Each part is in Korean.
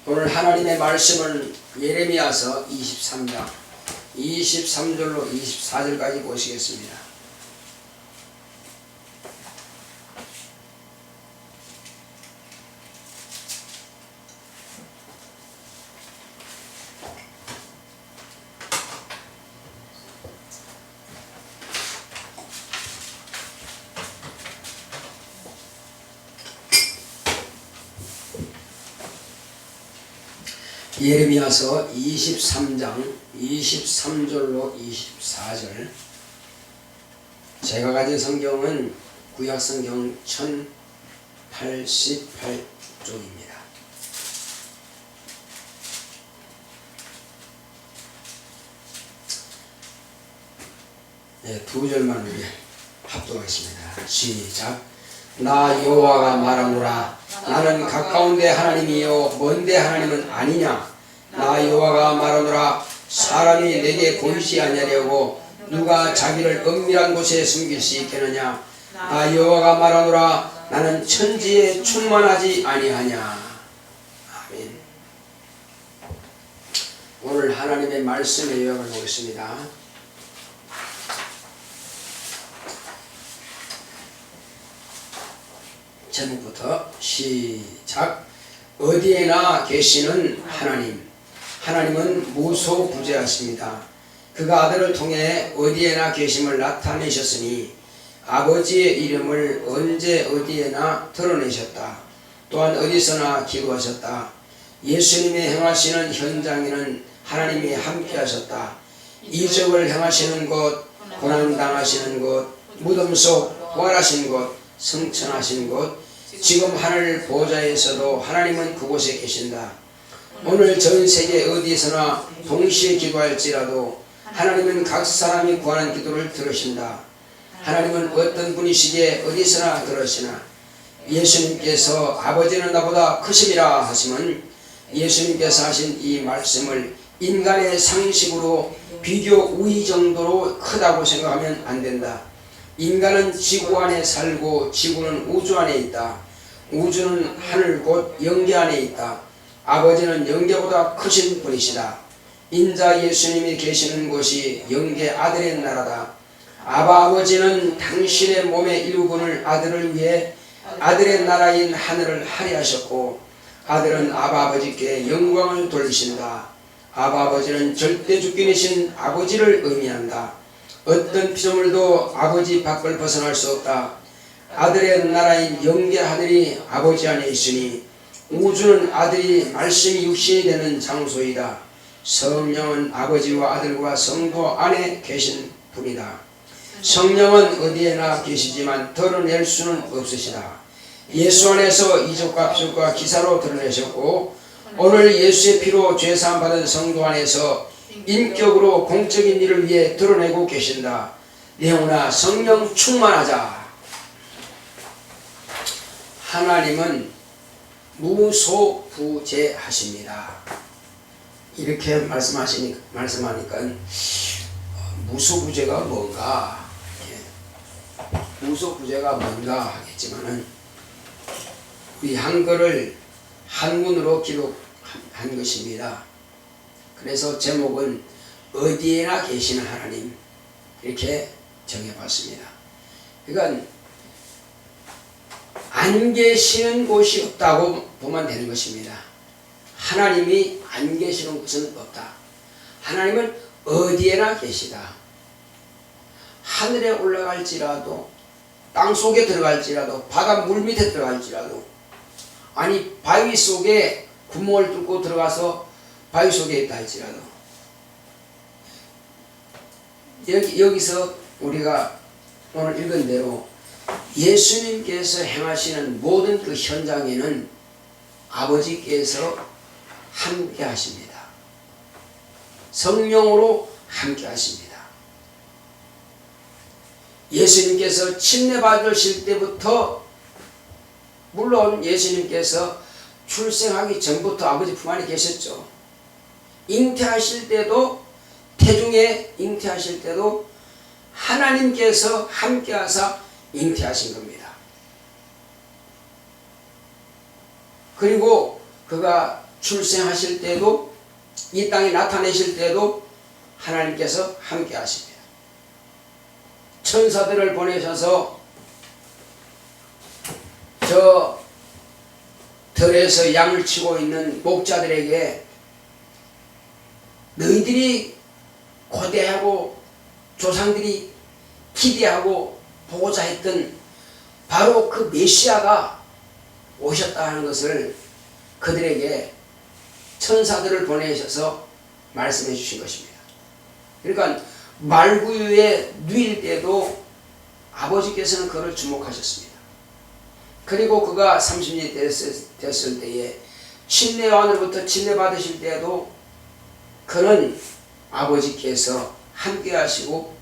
오늘 하나님의 말씀은 예레미야서 23장 23절로 24절까지 보시겠습니다. 예레미야서 23장 23절로 24절. 제가 가진 성경은 구약성경 1088쪽입니다. 네, 두 절만 우리 합독하겠습니다. 시작. 나 여호와가 말하노라. 나는 가까운데 하나님이요 먼데 하나님은 아니냐. 나 여호와가 말하노라. 사람이 내게 보이지 아니하려고 누가 자기를 은밀한 곳에 숨길 수 있겠느냐. 나 여호와가 말하노라. 나는 천지에 충만하지 아니하냐. 아멘. 오늘 하나님의 말씀의 요약을 보겠습니다. 제목부터 시작. 어디에나 계시는 하나님. 하나님은 무소부재하십니다. 그가 아들을 통해 어디에나 계심을 나타내셨으니 아버지의 이름을 언제 어디에나 드러내셨다. 또한 어디서나 기도하셨다. 예수님이 행하시는 현장에는 하나님이 함께하셨다. 이적을 행하시는 곳, 고난당하시는 곳, 무덤 속 부활하신 곳, 성천하신 곳, 지금 하늘 보좌에서도 하나님은 그곳에 계신다. 오늘 전 세계 어디에서나 동시에 기도할지라도 하나님은 각 사람이 구하는 기도를 들으신다. 하나님은 어떤 분이시기에 어디서나 들으시나. 예수님께서 아버지는 나보다 크심이라 하시면 예수님께서 하신 이 말씀을 인간의 상식으로 비교 우위 정도로 크다고 생각하면 안 된다. 인간은 지구 안에 살고 지구는 우주 안에 있다. 우주는 하늘 곧 영계 안에 있다. 아버지는 영계보다 크신 분이시다. 인자 예수님이 계시는 곳이 영계 아들의 나라다. 아버지는 당신의 몸의 일부분을 아들을 위해 아들의 나라인 하늘을 할애하셨고 아들은 아버지께 영광을 돌리신다. 아버지는 절대주권이신 아버지를 의미한다. 어떤 피조물도 아버지 밖을 벗어날 수 없다. 아들의 나라인 영계 하늘이 아버지 안에 있으니 우주는 아들이 말씀이 육신이 되는 장소이다. 성령은 아버지와 아들과 성도 안에 계신 분이다. 성령은 어디에나 계시지만 드러낼 수는 없으시다. 예수 안에서 이적과 표적과 기사로 드러내셨고 오늘 예수의 피로 죄사함 받은 성도 안에서 인격으로 공적인 일을 위해 드러내고 계신다. 내오나 성령 충만하자. 하나님은 무소부재하십니다. 이렇게 말씀하니까 무소부재가 뭔가, 무소부재가 뭔가 하겠지만은 우리 한글을 한문으로 기록한 것입니다. 그래서 제목은 어디에나 계시는 하나님 이렇게 정해봤습니다. 그러니까 안 계시는 곳이 없다고 보면 되는 것입니다. 하나님이 안 계시는 곳은 없다. 하나님은 어디에나 계시다. 하늘에 올라갈지라도 땅 속에 들어갈지라도 바다 물 밑에 들어갈지라도 아니 바위 속에 구멍을 뚫고 들어가서 바위 속에 있다 할지라도 여기서 우리가 오늘 읽은 대로 예수님께서 행하시는 모든 그 현장에는 아버지께서 함께 하십니다. 성령으로 함께 하십니다. 예수님께서 침례 받으실 때부터 물론 예수님께서 출생하기 전부터 아버지 품 안에 계셨죠. 잉태하실 때도 태중에 잉태하실 때도 하나님께서 함께 하사 잉태하신 겁니다. 그리고 그가 출생하실 때도 이 땅에 나타내실 때도 하나님께서 함께 하십니다. 천사들을 보내셔서 저 들에서 양을 치고 있는 목자들에게 너희들이 고대하고 조상들이 기대하고 보고자 했던 바로 그 메시아가 오셨다 하는 것을 그들에게 천사들을 보내셔서 말씀해 주신 것입니다. 그러니까 말구유에 누일 때도 아버지께서는 그를 주목하셨습니다. 그리고 그가 30년이 됐을 때에 침례요한으로부터 침례 받으실 때도 그는 아버지께서 함께 하시고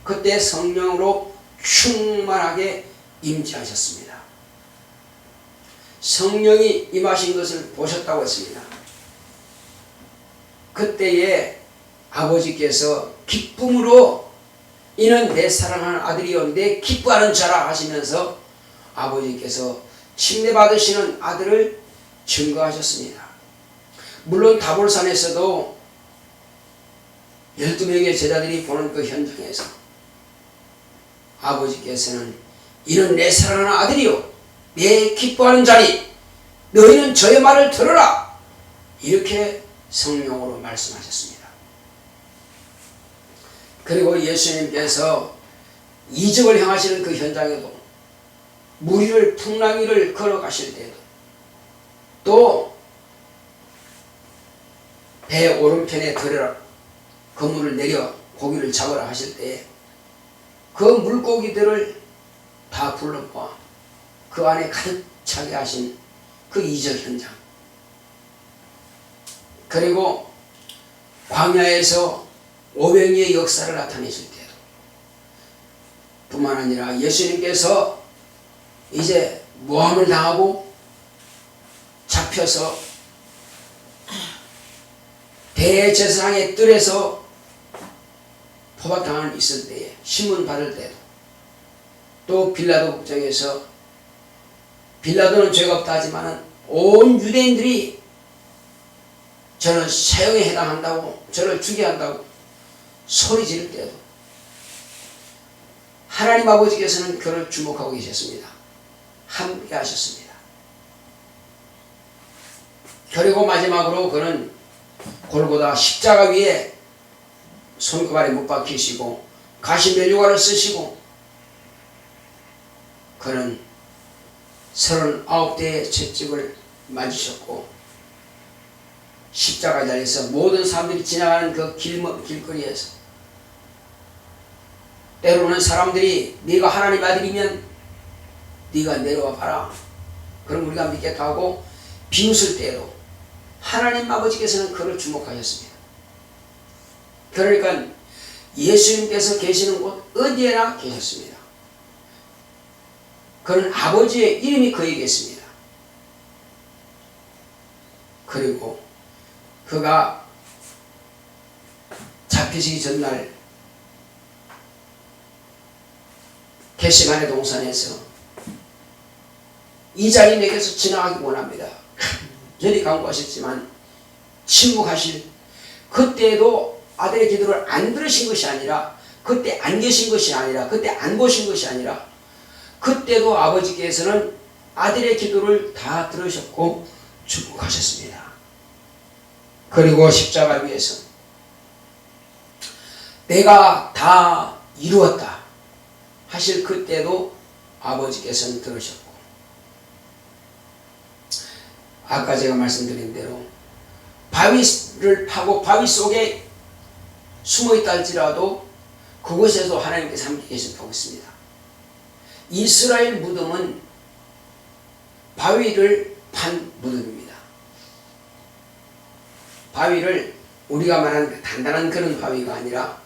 그때 성령으로 충만하게 임재하셨습니다. 성령이 임하신 것을 보셨다고 했습니다. 그때에 아버지께서 기쁨으로 이는 내 사랑하는 아들이요 내 기뻐하는 자라 하시면서 아버지께서 침례 받으시는 아들을 증거하셨습니다. 물론 다볼산에서도 12명의 제자들이 보는 그 현장에서 아버지께서는 이는 내 사랑하는 아들이요 내 기뻐하는 자니 너희는 저의 말을 들으라 이렇게 성령으로 말씀하셨습니다. 그리고 예수님께서 이적을 행하시는 그 현장에도 물 위를 풍랑위를 걸어가실 때에도 또 배 오른편에 들여라 그물을 내려 고기를 잡으라 하실 때에 그 물고기들을 다 불러모아 그 안에 가득 차게 하신 그 이적 현장, 그리고 광야에서 오병이의 역사를 나타내실 때도 뿐만 아니라 예수님께서 이제 모함을 당하고 잡혀서 대제사장의 뜰에서 포박당할 있을 때에 신문 받을 때도 또 빌라도 국장에서 빌라도는 죄가 없다 하지만 온 유대인들이 저는 사형에 해당한다고 저를 죽여야 한다고 소리 지를 때도 하나님 아버지께서는 그를 주목하고 계셨습니다. 함께 하셨습니다. 그리고 마지막으로 그는 골고다 십자가 위에 손가발에 못 박히시고 가시면류관을 쓰시고 그는 39대의 채찍을 맞으셨고 십자가 자리에서 모든 사람들이 지나가는 그 길거리에서 때로는 사람들이 네가 하나님 아들이면 네가 내려와 봐라 그럼 우리가 믿겠다 하고 비웃을 때에도 하나님 아버지께서는 그를 주목하셨습니다. 그러니까 예수님께서 계시는 곳 어디에나 계셨습니다. 그는 아버지의 이름이 그에게 있습니다. 그리고 그가 잡히시기 전날 겟세마네 동산에서 이 자리 내게서 지나가기 원합니다. 저리 강구하셨지만 침묵하실 그때에도 아들의 기도를 안 들으신 것이 아니라 그때 안 계신 것이 아니라 그때 안 보신 것이 아니라 그때도 아버지께서는 아들의 기도를 다 들으셨고 축복하셨습니다. 그리고 십자가 위에서 내가 다 이루었다 하실 그때도 아버지께서는 들으셨고 아까 제가 말씀드린 대로 바위를 파고 바위 속에 숨어있다 할지라도 그곳에서 하나님께서 함께 계신다고 했습니다. 이스라엘 무덤은 바위를 판 무덤입니다. 바위를 우리가 말하는 단단한 그런 바위가 아니라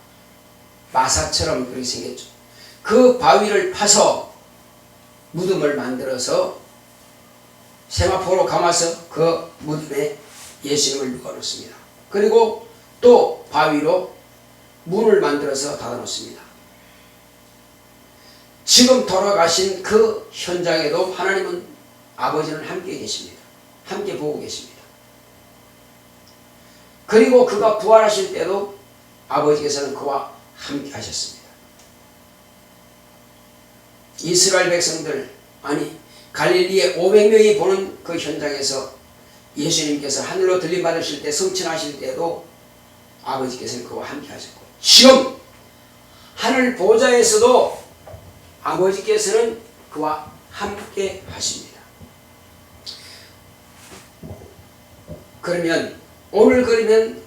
마사처럼 그렇게 생겼죠. 그 바위를 파서 무덤을 만들어서 세마포로 감아서 그 무덤에 예수님을 묶어놓습니다. 그리고 또 바위로 문을 만들어서 닫아놓습니다. 지금 돌아가신 그 현장에도 하나님은 아버지는 함께 계십니다. 함께 보고 계십니다. 그리고 그가 부활하실 때도 아버지께서는 그와 함께 하셨습니다. 이스라엘 백성들, 아니 갈릴리의 500명이 보는 그 현장에서 예수님께서 하늘로 들림 받으실 때, 성천하실 때도 아버지께서는 그와 함께 하셨고, 지금 하늘 보좌에서도 아버지께서는 그와 함께 하십니다. 그러면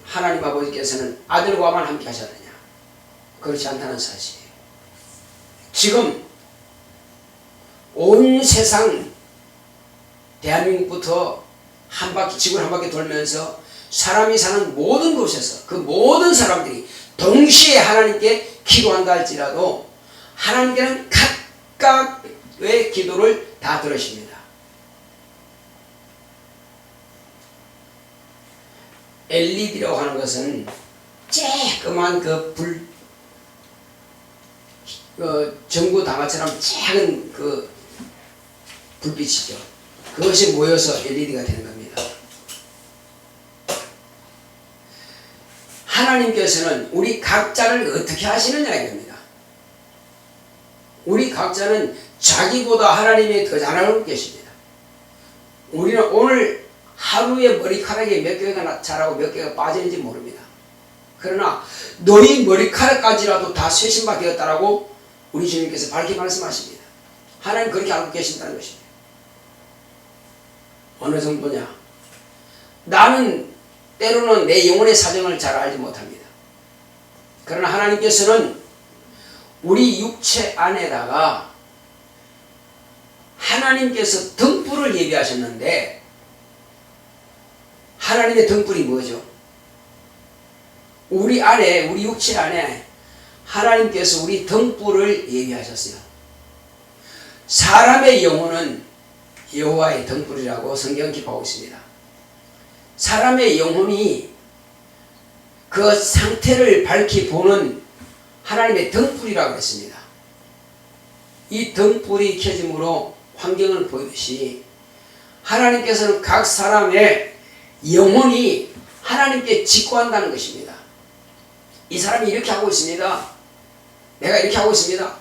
하나님 아버지께서는 아들과만 함께 하셨느냐? 그렇지 않다는 사실이에요. 지금 온 세상 대한민국부터 지구를 한 바퀴 돌면서 사람이 사는 모든 곳에서 그 모든 사람들이 동시에 하나님께 기도한다 할지라도 하나님께는 각각의 기도를 다 들으십니다. LED라고 하는 것은 쬐끄만 전구 단화처럼 작은 불빛이죠. 그것이 모여서 LED가 되는 겁니다. 하나님께서는 우리 각자를 어떻게 하시느냐 이겁니다. 우리 각자는 자기보다 하나님이 더 잘하고 계십니다. 우리는 오늘 하루에 머리카락이 몇 개가 자라고 몇 개가 빠지는지 모릅니다. 그러나 너희 머리카락까지라도 다 쇄신바 되었다라고 우리 주님께서 밝게 말씀하십니다. 하나님 그렇게 알고 계신다는 것입니다. 어느 정도냐? 나는 때로는 내 영혼의 사정을 잘 알지 못합니다. 그러나 하나님께서는 우리 육체 안에다가 하나님께서 등불을 예비하셨는데, 하나님의 등불이 뭐죠? 우리 육체 안에 하나님께서 우리 등불을 예비하셨어요. 사람의 영혼은 여호와의 등불이라고 성경은 기록하고 있습니다. 사람의 영혼이 그 상태를 밝히 보는 하나님의 등불이라고 했습니다. 이 등불이 켜짐으로 환경을 보이듯이 하나님께서는 각 사람의 영혼이 하나님께 직구한다는 것입니다. 이 사람이 이렇게 하고 있습니다. 내가 이렇게 하고 있습니다.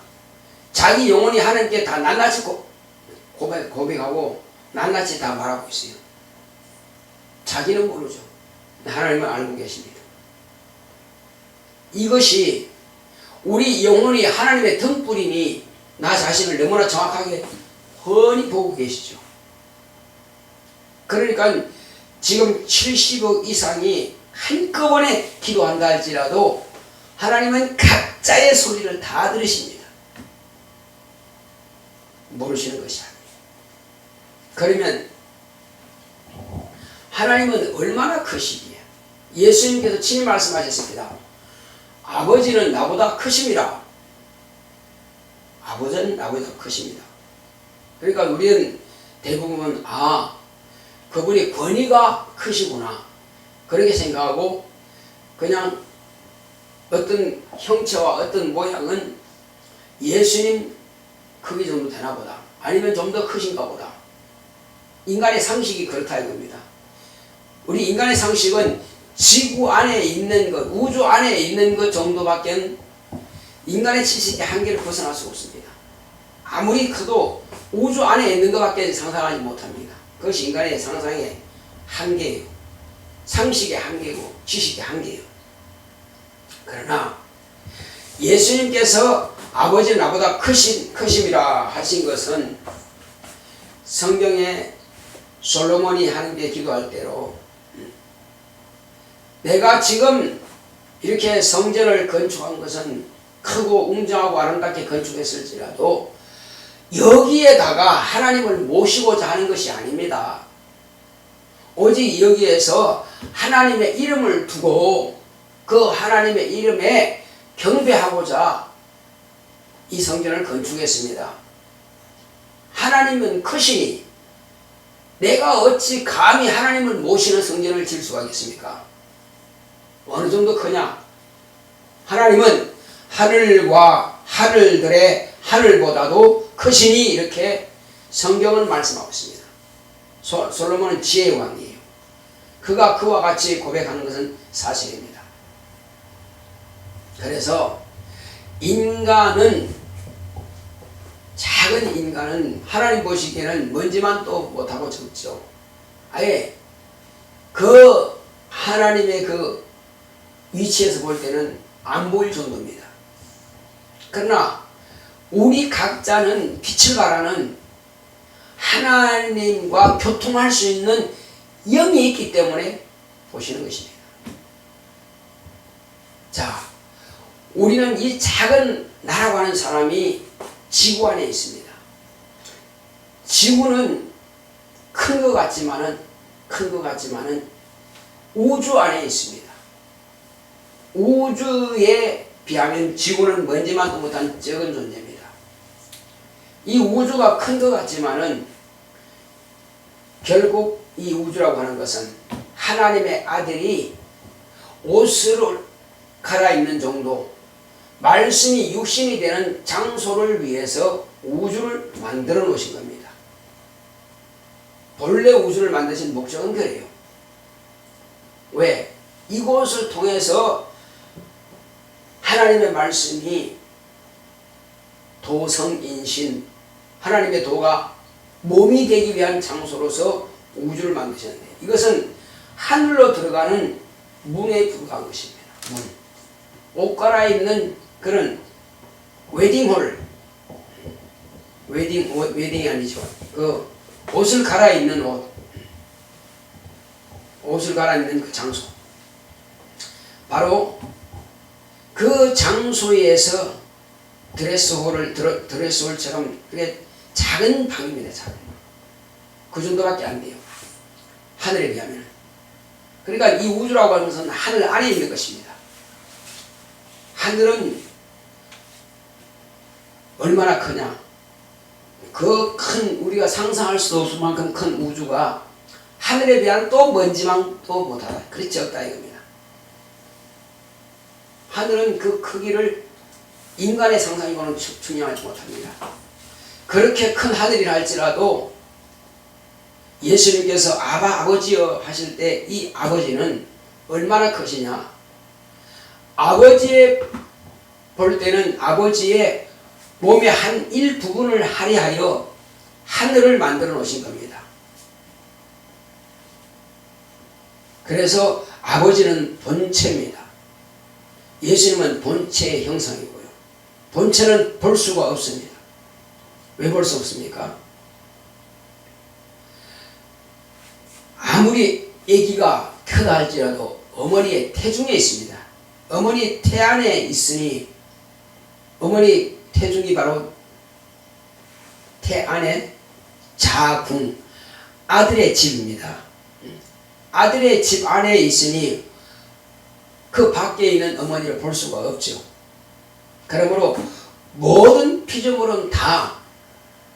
자기 영혼이 하나님께 다 낱낱이 고백하고 낱낱이 다 말하고 있어요. 자기는 모르죠. 하나님은 알고 계십니다. 이것이 우리 영혼이 하나님의 등불이니 나 자신을 너무나 정확하게 훤히 보고 계시죠. 그러니까 지금 70억 이상이 한꺼번에 기도한다 할지라도 하나님은 각자의 소리를 다 들으십니다. 모르시는 것이 아니에요. 그러면 하나님은 얼마나 크시기에 예수님께서 친히 말씀하셨습니다. 아버지는 나보다 크십니다. 아버지는 나보다 크십니다. 그러니까 우리는 대부분 그분이 권위가 크시구나 그렇게 생각하고 그냥 어떤 형체와 어떤 모양은 예수님 크기 정도 되나 보다, 아니면 좀 더 크신가 보다. 인간의 상식이 그렇다 이겁니다. 우리 인간의 상식은 지구 안에 있는 것, 우주 안에 있는 것 정도밖에 인간의 지식의 한계를 벗어날 수 없습니다. 아무리 커도 우주 안에 있는 것밖에 상상하지 못합니다. 그것이 인간의 상상의 한계예요. 상식의 한계고 지식의 한계예요. 그러나 예수님께서 아버지는 나보다 크심이라 하신 것은 성경에 솔로몬이 하나님께 기도할 때로 내가 지금 이렇게 성전을 건축한 것은 크고 웅장하고 아름답게 건축했을지라도 여기에다가 하나님을 모시고자 하는 것이 아닙니다. 오직 여기에서 하나님의 이름을 두고 그 하나님의 이름에 경배하고자 이 성전을 건축했습니다. 하나님은 크시니 내가 어찌 감히 하나님을 모시는 성전을 질 수가 있겠습니까? 어느 정도 크냐? 하나님은 하늘과 하늘들의 하늘보다도 크시니 이렇게 성경은 말씀하고 있습니다. 솔로몬은 지혜의 왕이에요. 그가 그와 같이 고백하는 것은 사실입니다. 그래서 인간은, 작은 인간은 하나님 보시기에는 먼지만 또 못하고 적죠. 아예 그 하나님의 그 위치에서 볼 때는 안 보일 정도입니다. 그러나 우리 각자는 빛을 발하는 하나님과 교통할 수 있는 영이 있기 때문에 보시는 것입니다. 자, 우리는 이 작은 나라고 하는 사람이 지구 안에 있습니다. 지구는 큰 것 같지만은 우주 안에 있습니다. 우주에 비하면 지구는 먼지만도 못한 적은 존재입니다. 이 우주가 큰 것 같지만은 결국 이 우주라고 하는 것은 하나님의 아들이 옷을 갈아입는 정도, 말씀이 육신이 되는 장소를 위해서 우주를 만들어 놓으신 겁니다. 본래 우주를 만드신 목적은 그래요. 왜? 이곳을 통해서 하나님의 말씀이 도성인신, 하나님의 도가 몸이 되기 위한 장소로서 우주를 만드셨는데, 이것은 하늘로 들어가는 문에 불과한 것입니다. 문. 옷 갈아입는 그런 웨딩홀, 웨딩이 아니죠. 그 옷을 갈아입는 옷을 갈아입는 그 장소. 바로 그 장소에서 드레스홀처럼 그게 작은 방입니다. 작은. 그 정도밖에 안 돼요. 하늘에 비하면. 그러니까 이 우주라고 하는 것은 하늘 안에 있는 것입니다. 하늘은 얼마나 크냐? 그 큰, 우리가 상상할 수 없을 만큼 큰 우주가 하늘에 비하면 또 먼지만도 못하다. 그리 적다 이겁니다. 하늘은 그 크기를 인간의 상상이고는 측량하지 못합니다. 그렇게 큰 하늘이라 할지라도 예수님께서 아버지여 하실 때 이 아버지는 얼마나 크시냐? 아버지의 볼 때는 아버지의 몸의 한 일부분을 할애하여 하늘을 만들어 놓으신 겁니다. 그래서 아버지는 본체입니다. 예수님은 본체의 형상이고요. 본체는 볼 수가 없습니다. 왜 볼 수 없습니까? 아무리 아기가 크다 할지라도 어머니의 태중에 있습니다. 어머니 태 안에 있으니, 어머니 태중이 바로 태 안에 자궁, 아들의 집입니다. 아들의 집 안에 있으니 그 밖에 있는 어머니를 볼 수가 없죠. 그러므로 모든 피조물은 다,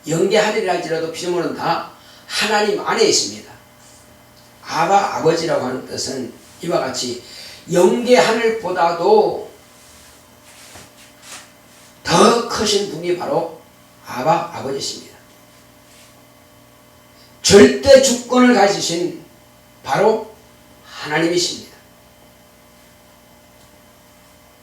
영계 하늘이라 할지라도 피조물은 다 하나님 안에 있습니다. 아버지라고 하는 뜻은 이와 같이 영계 하늘보다도 더 크신 분이 바로 아버지십니다. 절대 주권을 가지신 바로 하나님이십니다.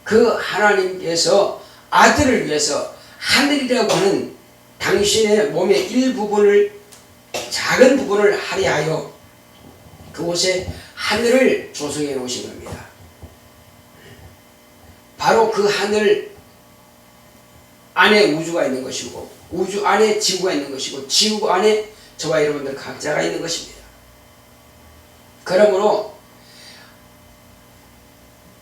그 하나님께서 아들을 위해서 하늘이라고 하는 당신의 몸의 일부분을, 작은 부분을 할애하여 그곳에 하늘을 조성해 놓으신 겁니다. 바로 그 하늘 안에 우주가 있는 것이고, 우주 안에 지구가 있는 것이고, 지구 안에 저와 여러분들 각자가 있는 것입니다. 그러므로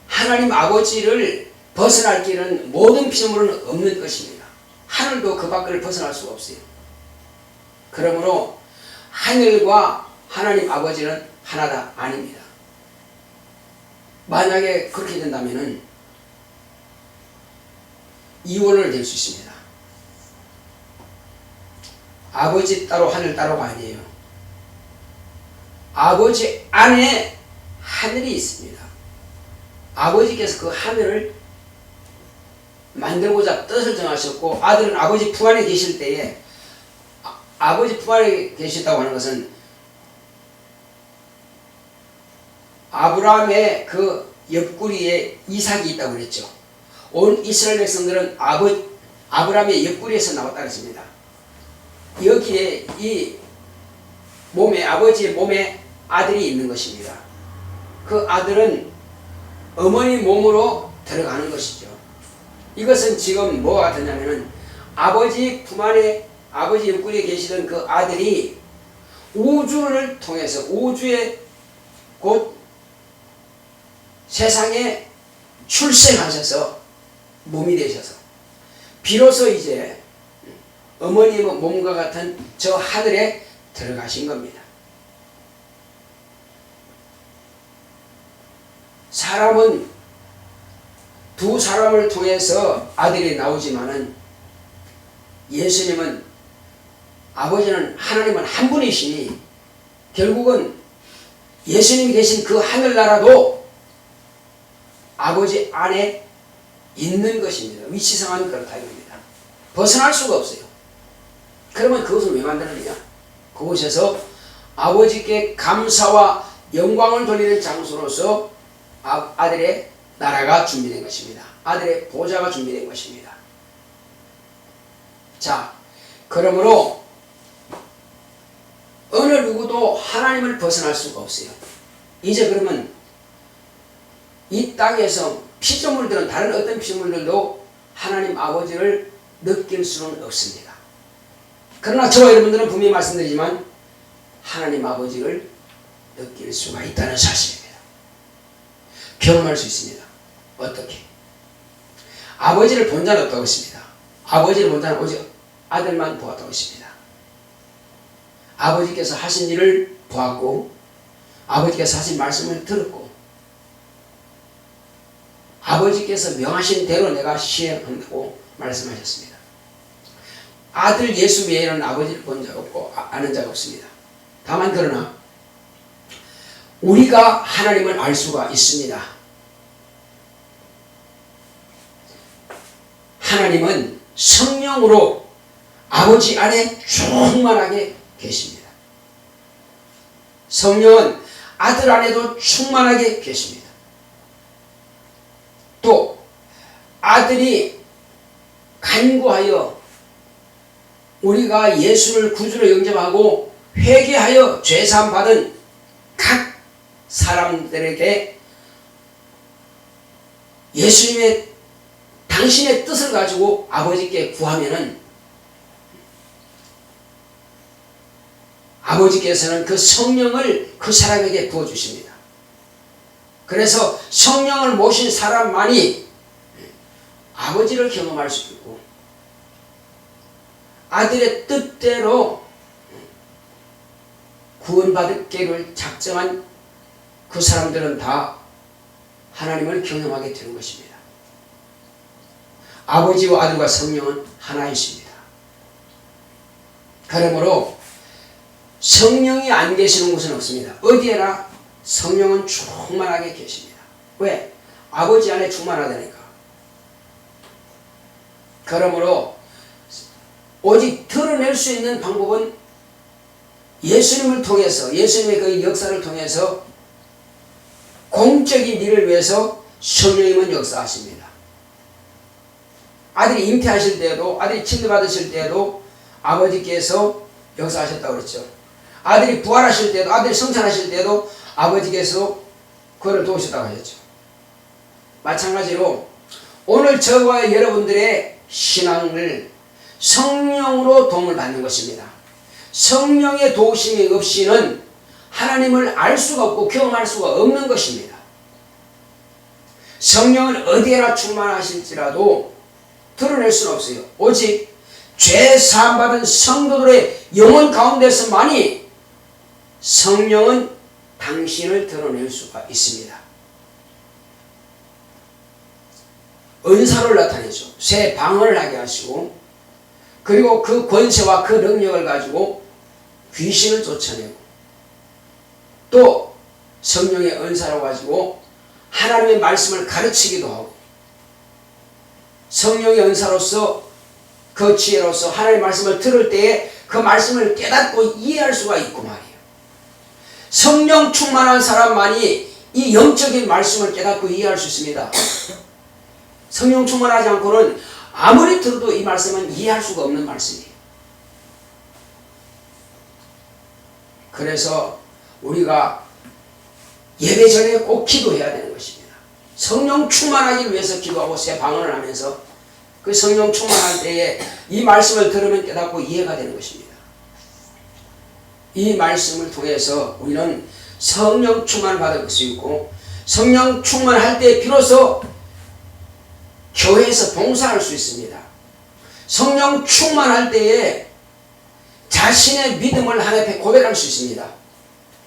하나님 아버지를 벗어날 길은 모든 피조물은 없는 것입니다. 하늘도 그 밖을 벗어날 수가 없어요. 그러므로 하늘과 하나님 아버지는 하나다 아닙니다. 만약에 그렇게 된다면 이원을 될 수 있습니다. 아버지 따로 하늘 따로가 아니에요. 아버지 안에 하늘이 있습니다. 아버지께서 그 하늘을 만들고자 뜻을 정하셨고, 아들은 아버지 품 안에 계실 때에, 아버지 품 안에 계시다고 하는 것은 아브라함의 그 옆구리에 이삭이 있다고 그랬죠. 온 이스라엘 백성들은 아브라함의 옆구리에서 나왔다 그랬습니다. 여기에 이 몸에, 아버지의 몸에 아들이 있는 것입니다. 그 아들은 어머니 몸으로 들어가는 것이죠. 이것은 지금 뭐가 되냐면은 아버지 품 안에, 아버지 옆구리에 계시던 그 아들이 우주를 통해서, 우주의 곧 세상에 출생하셔서 몸이 되셔서 비로소 이제 어머니의 몸과 같은 저 하늘에 들어가신 겁니다. 사람은 두 사람을 통해서 아들이 나오지만은 예수님은, 아버지는, 하나님은 한 분이시니 결국은 예수님이 계신 그 하늘나라도 아버지 안에 있는 것입니다. 위치상은 그렇다 이겁니다. 벗어날 수가 없어요. 그러면 그것을 왜 만드느냐? 그곳에서 아버지께 감사와 영광을 돌리는 장소로서 아들의 나라가 준비된 것입니다. 아들의 보좌가 준비된 것입니다. 자, 그러므로 어느 누구도 하나님을 벗어날 수가 없어요. 이제 그러면 이 땅에서 피조물들은, 다른 어떤 피조물들도 하나님 아버지를 느낄 수는 없습니다. 그러나 저와 여러분들은 분명히 말씀드리지만 하나님 아버지를 느낄 수가 있다는 사실입니다. 경험할 수 있습니다. 어떻게? 아버지를 본 자는 없다고 했습니다. 아버지를 본 자는 오직 아들만 보았다고 했습니다. 아버지께서 하신 일을 보았고, 아버지께서 하신 말씀을 들었고, 아버지께서 명하신 대로 내가 시행한다고 말씀하셨습니다. 아들 예수 외에는 아버지를 본 자가 없고 아는 자가 없습니다. 다만 그러나 우리가 하나님을 알 수가 있습니다. 하나님은 성령으로 아버지 안에 충만하게 계십니다. 성령은 아들 안에도 충만하게 계십니다. 또 아들이 간구하여 우리가 예수를 구주로 영접하고 회개하여 죄사함 받은 각 사람들에게 예수님의 당신의 뜻을 가지고 아버지께 구하면은 아버지께서는 그 성령을 그 사람에게 부어주십니다. 그래서 성령을 모신 사람만이 아버지를 경험할 수 있고 아들의 뜻대로 구원받기를 작정한 그 사람들은 다 하나님을 경험하게 되는 것입니다. 아버지와 아들과 성령은 하나이십니다. 그러므로 성령이 안 계시는 곳은 없습니다. 어디에나 성령은 충만하게 계십니다. 왜? 아버지 안에 충만하다니까. 그러므로 오직 드러낼 수 있는 방법은 예수님을 통해서, 예수님의 그 역사를 통해서 공적인 일을 위해서 성령님은 역사하십니다. 아들이 잉태하실 때에도, 아들이 칭송받으실 때에도 아버지께서 역사하셨다고 그랬죠. 아들이 부활하실 때도, 아들이 성찬하실 때도 아버지께서 그를 도우셨다고 하셨죠. 마찬가지로 오늘 저와 여러분들의 신앙을 성령으로 도움을 받는 것입니다. 성령의 도우심이 없이는 하나님을 알 수가 없고 경험할 수가 없는 것입니다. 성령은 어디에나 충만하실지라도 드러낼 수는 없어요. 오직 죄 사함받은 성도들의 영혼 가운데서만이 성령은 당신을 드러낼 수가 있습니다. 은사를 나타내죠. 새 방언을 하게 하시고, 그리고 그 권세와 그 능력을 가지고 귀신을 쫓아내고, 또 성령의 은사를 가지고 하나님의 말씀을 가르치기도 하고, 성령의 은사로서 그 지혜로서 하나님의 말씀을 들을 때에 그 말씀을 깨닫고 이해할 수가 있고 말이에요. 성령 충만한 사람만이 이 영적인 말씀을 깨닫고 이해할 수 있습니다. 성령 충만하지 않고는 아무리 들어도 이 말씀은 이해할 수가 없는 말씀이에요. 그래서 우리가 예배 전에 꼭 기도해야 되는 것입니다. 성령 충만하기 위해서 기도하고 새 방언을 하면서 그 성령 충만할 때에 이 말씀을 들으면 깨닫고 이해가 되는 것입니다. 이 말씀을 통해서 우리는 성령 충만을 받을 수 있고 성령 충만할 때 비로소 교회에서 봉사할 수 있습니다. 성령 충만할 때에 자신의 믿음을 하나님 앞에 고백할 수 있습니다.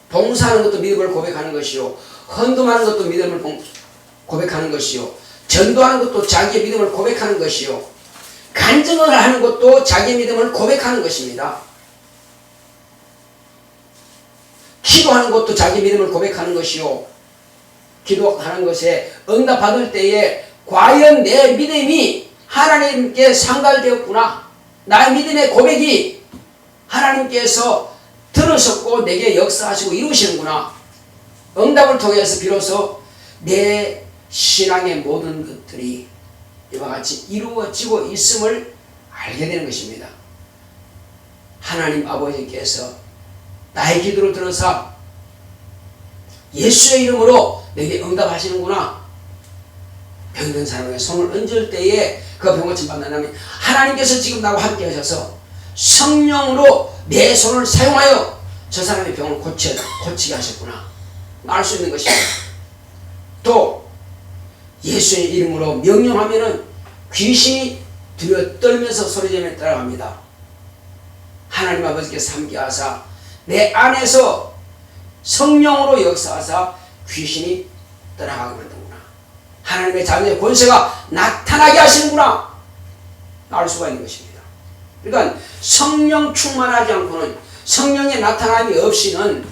봉사하는 것도 믿음을 고백하는 것이요, 헌금하는 것도 믿음을 고백하는 것이요, 전도하는 것도 자기의 믿음을 고백하는 것이요, 간증을 하는 것도 자기의 믿음을 고백하는 것입니다. 기도하는 것도 자기 믿음을 고백하는 것이요, 기도하는 것에 응답받을 때에 과연 내 믿음이 하나님께 상달되었구나, 나의 믿음의 고백이 하나님께서 들으셨고 내게 역사하시고 이루시는구나, 응답을 통해서 비로소 내 신앙의 모든 것들이 이와 같이 이루어지고 있음을 알게 되는 것입니다. 하나님 아버지께서 나의 기도를 들어서 예수의 이름으로 내게 응답하시는구나. 병든 사람에게 손을 얹을 때에 그 병고침 받는다면 하나님께서 지금 나와 함께 하셔서 성령으로 내 손을 사용하여 저 사람의 병을 고치게 하셨구나 알 수 있는 것입니다. 또 예수의 이름으로 명령하면은 귀신이 두려워 떨면서 소리지르며 따라갑니다. 하나님 아버지께서 함께하사 내 안에서 성령으로 역사하사 귀신이 떠나가게 만드는구나. 하나님의 자녀의 권세가 나타나게 하시는구나 알 수가 있는 것입니다. 그러니까 성령 충만하지 않고는, 성령의 나타남이 없이는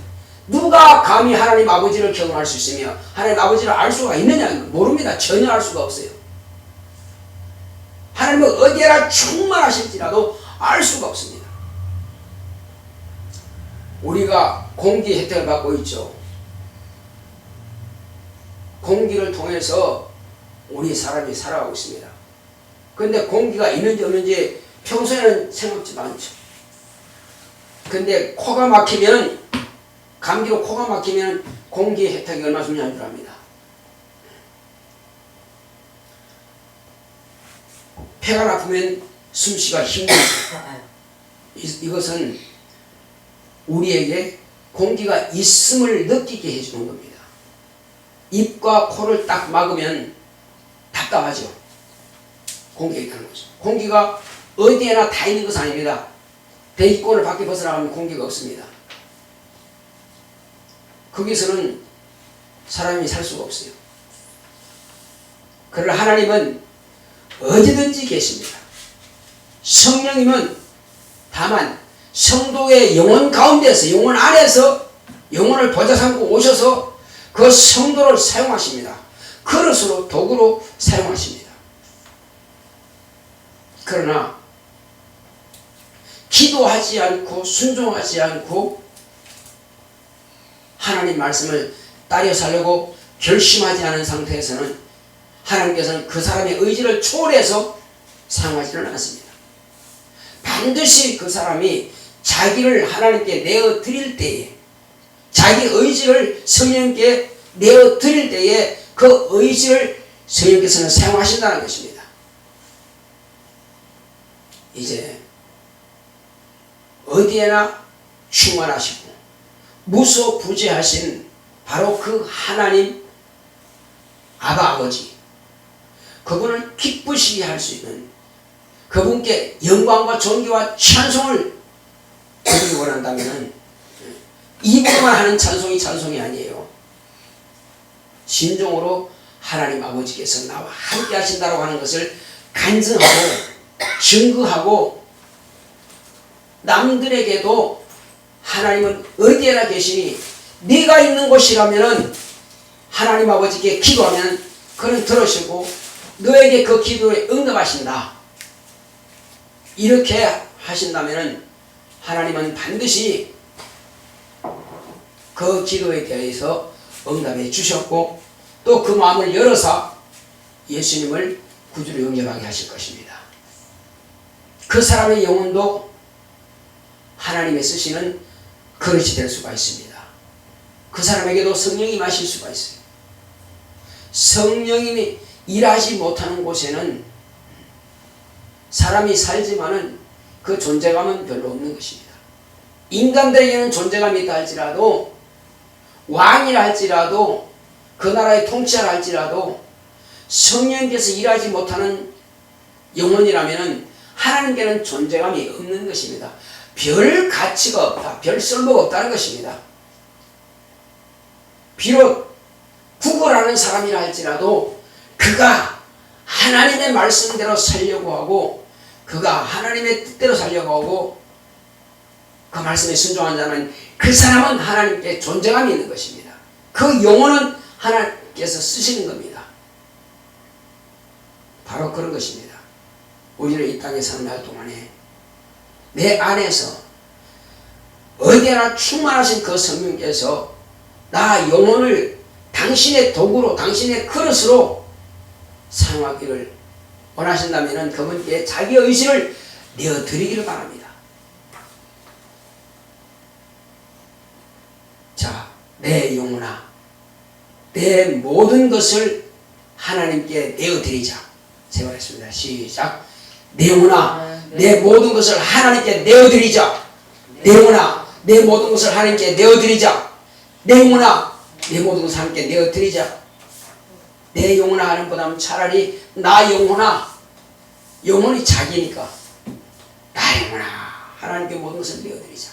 누가 감히 하나님 아버지를 경험할 수 있으며 하나님 아버지를 알 수가 있느냐? 모릅니다. 전혀 알 수가 없어요. 하나님은 어디에나 충만하실지라도 알 수가 없습니다. 우리가 공기 혜택을 받고 있죠. 공기를 통해서 우리 사람이 살아가고 있습니다. 그런데 공기가 있는지 없는지 평소에는 생각지도 않죠. 근데 코가 막히면, 감기로 코가 막히면 공기 혜택이 얼마나 중요한 줄 압니다. 폐가 나쁘면 숨쉬기가 힘들죠. 이것은 우리에게 공기가 있음을 느끼게 해주는 겁니다. 입과 코를 딱 막으면 답답하죠. 공기가 있다는 거죠. 공기가 어디에나 다 있는 것은 아닙니다. 대기권을 밖에 벗어나가면 공기가 없습니다. 거기서는 사람이 살 수가 없어요. 그러나 하나님은 어디든지 계십니다. 성령님은 다만 성도의 영혼 가운데서, 영혼 안에서 영혼을 보좌 삼고 오셔서 그 성도를 사용하십니다. 그릇으로, 도구로 사용하십니다. 그러나 기도하지 않고 순종하지 않고 하나님 말씀을 따려 살려고 결심하지 않은 상태에서는 하나님께서는 그 사람의 의지를 초월해서 사용하지는 않습니다. 반드시 그 사람이 자기를 하나님께 내어 드릴 때에, 자기 의지를 성령께 내어 드릴 때에 그 의지를 성령께서는 사용하신다는 것입니다. 이제 어디에나 충만하시고 무소부재하신 바로 그 하나님 아바 아버지, 그분을 기쁘시게 할 수 있는, 그분께 영광과 존귀와 찬송을 드리기 원한다면 입으로만 하는 찬송이 아니에요. 진정으로 하나님 아버지께서 나와 함께 하신다고 하는 것을 간증하고 증거하고 남들에게도 하나님은 어디에나 계시니 네가 있는 곳이라면 하나님 아버지께 기도하면 그는 들으시고 너에게 그 기도에 응답하신다. 이렇게 하신다면 하나님은 반드시 그 기도에 대해서 응답해 주셨고 또 그 마음을 열어서 예수님을 구주로 영접하게 하실 것입니다. 그 사람의 영혼도 하나님의 쓰시는 그릇이 될 수가 있습니다. 그 사람에게도 성령이 임하실 수가 있어요. 성령님이 일하지 못하는 곳에는 사람이 살지만은 그 존재감은 별로 없는 것입니다. 인간들에게는 존재감이 있다 할지라도 왕이라 할지라도 그 나라의 통치자라 할지라도 성령께서 일하지 못하는 영혼이라면 하나님께는 존재감이 없는 것입니다. 별 가치가 없다, 별 쓸모가 없다는 것입니다. 비록 구걸하는 사람이라 할지라도 그가 하나님의 말씀대로 살려고 하고 그가 하나님의 뜻대로 살려고 하고 그 말씀에 순종한 자는 그 사람은 하나님께 존재감이 있는 것입니다. 그 영혼은 하나님께서 쓰시는 겁니다. 바로 그런 것입니다. 우리는 이 땅에 사는 날 동안에 내 안에서 어디나 충만하신 그 성령께서 나 영혼을 당신의 도구로 당신의 그릇으로 사용하기를 원하신다면 그분께 자기 의지를 내어드리기를 바랍니다. 자, 내 영혼아 내 모든 것을 하나님께 내어드리자. 제가 했습니다. 시작. 내 영혼아 내 모든 것을 하나님께 내어드리자. 내 영혼아 내 모든 것을 하나님께 내어드리자. 내 영혼아 내 모든 것을 하나님께 내어드리자. 내 영혼아 하는 보다는 차라리 나 영혼아, 영혼이 자기니까 나 영혼아 하나님께 모든 것을 내어드리자.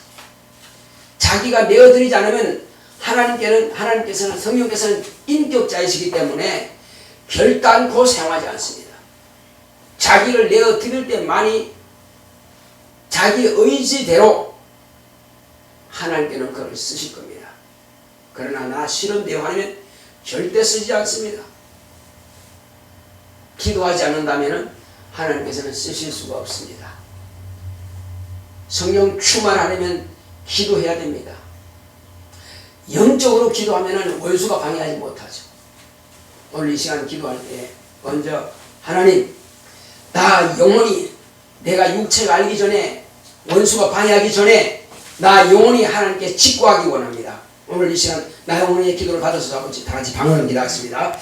자기가 내어드리지 않으면 하나님께서는 성령께서는 인격자이시기 때문에 결단코 사용하지 않습니다. 자기를 내어드릴 때만이 자기 의지대로 하나님께는 그를 쓰실 겁니다. 그러나 나 싫은데요 하면 절대 쓰지 않습니다. 기도하지 않는다면 하나님께서는 쓰실 수가 없습니다. 성령 충만하려면 기도해야 됩니다. 영적으로 기도하면 원수가 방해하지 못하죠. 오늘 이 시간 기도할 때 먼저 하나님 나 영혼이 내가 육체가 알기 전에 원수가 방해하기 전에 나 영혼이 하나님께 직구하기 원합니다. 오늘 이 시간 나 영혼의 기도를 받아서 아버지 다 같이 방언을 기도하겠습니다.